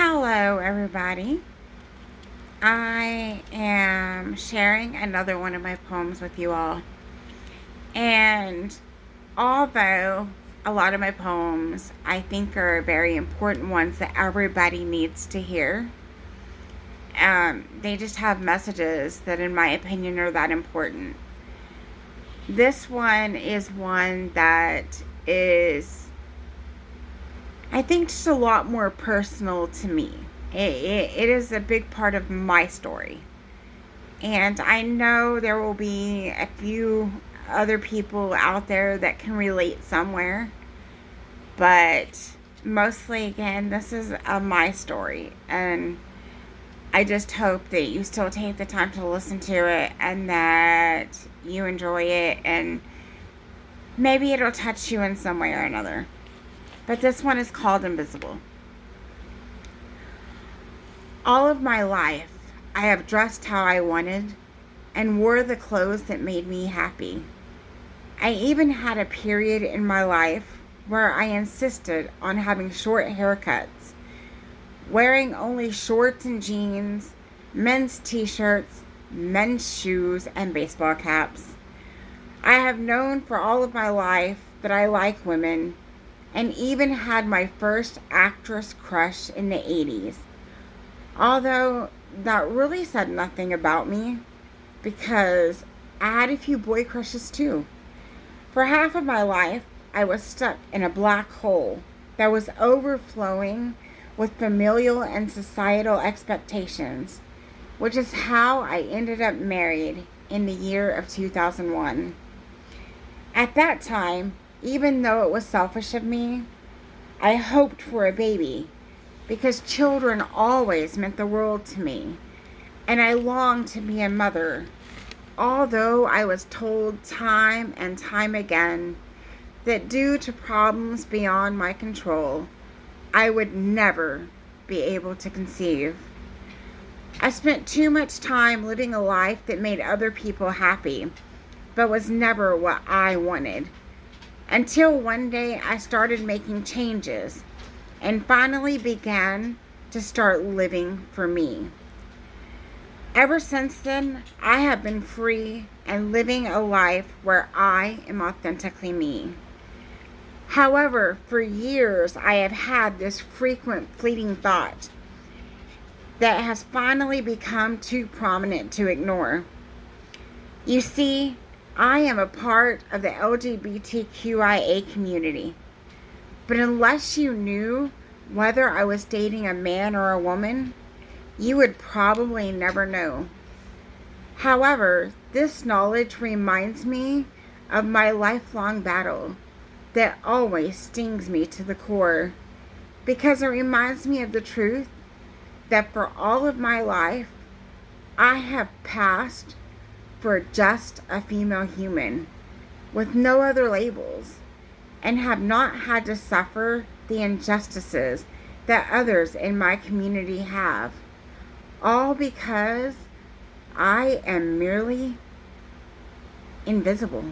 Hello, everybody. I am sharing another one of my poems with you all. And although a lot of my poems I think are very important ones that everybody needs to hear, they just have messages that, in my opinion, are that important. This one is one that is, I think, just a lot more personal to me. It is a big part of my story. And I know there will be a few other people out there that can relate somewhere. But mostly, again, this is my story. And I just hope that you still take the time to listen to it and that you enjoy it. And maybe it'll touch you in some way or another. But this one is called Invisible. All of my life, I have dressed how I wanted and wore the clothes that made me happy. I even had a period in my life where I insisted on having short haircuts, wearing only shorts and jeans, men's t-shirts, men's shoes, and baseball caps. I have known for all of my life that I like women, and even had my first actress crush in the 80s. Although that really said nothing about me, because I had a few boy crushes too. For half of my life, I was stuck in a black hole that was overflowing with familial and societal expectations, which is how I ended up married in the year of 2001. At that time, even though it was selfish of me, I hoped for a baby, because children always meant the world to me, and I longed to be a mother, although I was told time and time again that due to problems beyond my control, I would never be able to conceive. I spent too much time living a life that made other people happy, but was never what I wanted. Until one day I started making changes and finally began to start living for me. Ever since then, I have been free and living a life where I am authentically me. However, for years I have had this frequent fleeting thought that has finally become too prominent to ignore. You see, I am a part of the LGBTQIA community. But unless you knew whether I was dating a man or a woman, you would probably never know. However, this knowledge reminds me of my lifelong battle that always stings me to the core, because it reminds me of the truth that for all of my life, I have passed for just a female human with no other labels, and have not had to suffer the injustices that others in my community have, all because I am merely invisible.